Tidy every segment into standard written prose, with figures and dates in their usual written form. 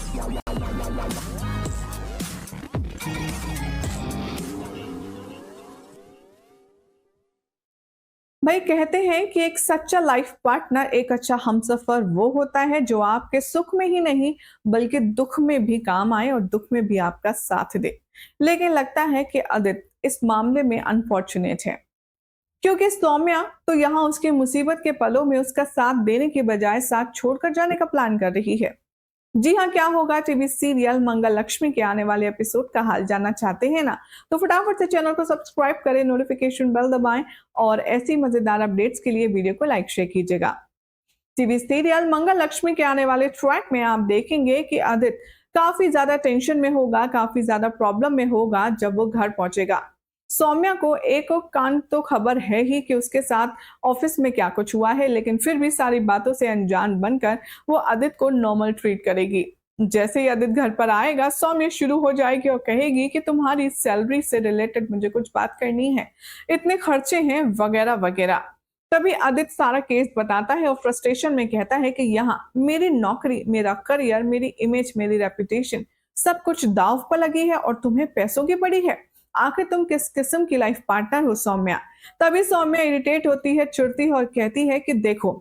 भाई कहते हैं कि एक सच्चा लाइफ पार्टनर, एक अच्छा हमसफर वो होता है जो आपके सुख में ही नहीं बल्कि दुख में भी काम आए और दुख में भी आपका साथ दे। लेकिन लगता है कि आदित्य इस मामले में अनफॉर्चुनेट है, क्योंकि सौम्या तो यहाँ उसकी मुसीबत के पलों में उसका साथ देने के बजाय साथ छोड़कर जाने का प्लान कर रही है। जी हाँ, क्या होगा टीवी सीरियल मंगल लक्ष्मी के आने वाले एपिसोड का हाल जानना चाहते हैं ना? तो फटाफट से चैनल को सब्सक्राइब करें, नोटिफिकेशन बेल दबाएं और ऐसी मजेदार अपडेट्स के लिए वीडियो को लाइक शेयर कीजिएगा। टीवी सीरियल मंगल लक्ष्मी के आने वाले ट्रैक में आप देखेंगे कि आदित्य काफी ज्यादा टेंशन में होगा, काफी ज्यादा प्रॉब्लम में होगा जब वो घर पहुंचेगा। सौम्या को एक और कान तो खबर है ही कि उसके साथ ऑफिस में क्या कुछ हुआ है, लेकिन फिर भी सारी बातों से अनजान बनकर वो आदित्य को नॉर्मल ट्रीट करेगी। जैसे ही आदित्य घर पर आएगा, सौम्या शुरू हो जाएगी और कहेगी कि तुम्हारी सैलरी से रिलेटेड मुझे कुछ बात करनी है, इतने खर्चे हैं वगैरह वगैरह। तभी आदित्य सारा केस बताता है और फ्रस्ट्रेशन में कहता है कि यहाँ मेरी नौकरी, मेरा करियर, मेरी इमेज, मेरी रेपुटेशन सब कुछ दांव पर लगी है और तुम्हें पैसों की पड़ी है। आखिर तुम किस किस्म की लाइफ पार्टनर हो सौम्या? तभी सौम्या इरिटेट होती है, चिढ़ती है और कहती है कि देखो,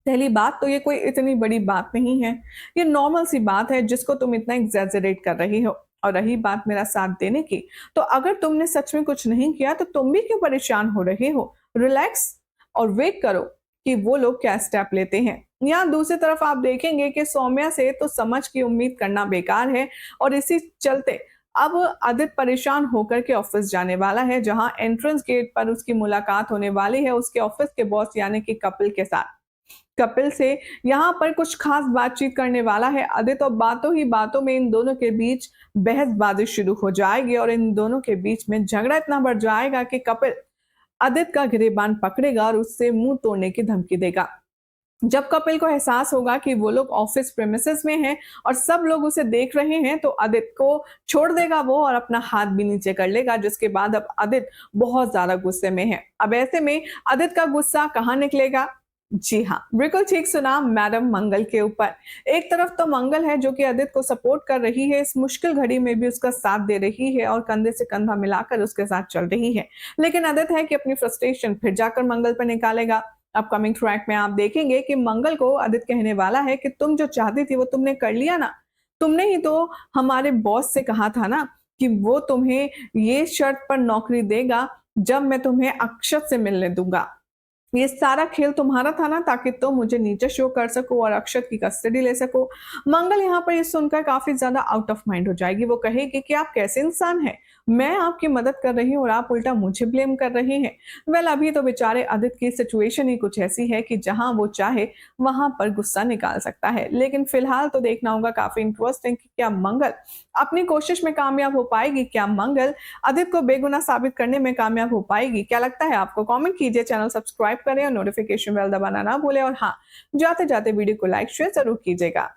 पहली बात तो ये कोई इतनी बड़ी बात नहीं है, ये नॉर्मल सी बात है जिसको तुम इतना एग्जैजरेट कर रही हो। और रही बात मेरा साथ देने की, तो अगर तुमने सच में कुछ नहीं किया तो तुम भी क्यों परेशान हो रहे हो? रिलैक्स और वेट करो कि वो लोग क्या स्टेप लेते हैं। यहाँ दूसरी तरफ आप देखेंगे कि सौम्या से तो समझ की उम्मीद करना बेकार है और इसी चलते अब आदित्य परेशान होकर के ऑफिस जाने वाला है, जहां एंट्रेंस गेट पर उसकी मुलाकात होने वाली है उसके ऑफिस के बॉस यानी कि कपिल के साथ। कपिल से यहाँ पर कुछ खास बातचीत करने वाला है आदित्य और बातों ही बातों में इन दोनों के बीच बहसबाजी शुरू हो जाएगी और इन दोनों के बीच में झगड़ा इतना बढ़ जाएगा कि कपिल आदित्य का गिरेबान पकड़ेगा और उससे मुंह तोड़ने की धमकी देगा। जब कपिल को एहसास होगा कि वो लोग ऑफिस प्रेमिसेस में हैं और सब लोग उसे देख रहे हैं, तो आदित्य को छोड़ देगा वो और अपना हाथ भी नीचे कर लेगा, जिसके बाद अब आदित्य बहुत ज्यादा गुस्से में है। अब ऐसे में आदित्य का गुस्सा कहाँ निकलेगा? जी हाँ, बिल्कुल ठीक सुना, मैडम मंगल के ऊपर। एक तरफ तो मंगल है जो कि आदित्य को सपोर्ट कर रही है, इस मुश्किल घड़ी में भी उसका साथ दे रही है और कंधे से कंधा मिलाकर उसके साथ चल रही है। लेकिन आदित्य है कि अपनी फ्रस्ट्रेशन फिर जाकर मंगल पर निकालेगा। अपकमिंग ट्रैक में आप देखेंगे कि मंगल को आदित्य कहने वाला है कि तुम जो चाहती थी वो तुमने कर लिया ना। तुमने ही तो हमारे बॉस से कहा था ना कि वो तुम्हें ये शर्त पर नौकरी देगा जब मैं तुम्हें अक्षत से मिलने दूंगा। ये सारा खेल तुम्हारा था ना, ताकि तुम मुझे नीचे शो कर सको और अक्षत की कस्टडी ले सको। मंगल यहाँ पर ये सुनकर काफी ज्यादा आउट ऑफ माइंड हो जाएगी। वो कहेगी कि आप कैसे इंसान हैं, मैं आपकी मदद कर रही हूँ और आप उल्टा मुझे ब्लेम कर रहे हैं। वेल, अभी तो बेचारे आदित्य की सिचुएशन ही कुछ ऐसी है कि जहां वो चाहे वहां पर गुस्सा निकाल सकता है। लेकिन फिलहाल तो देखना होगा काफी इंटरेस्टिंग कि क्या मंगल अपनी कोशिश में कामयाब हो पाएगी, क्या मंगल आदित्य को बेगुनाह साबित करने में कामयाब हो पाएगी। क्या लगता है आपको? कमेंट कीजिए, चैनल सब्सक्राइब करें और नोटिफिकेशन बेल दबाना ना भूलें। और हाँ, जाते जाते वीडियो को लाइक शेयर जरूर कीजिएगा।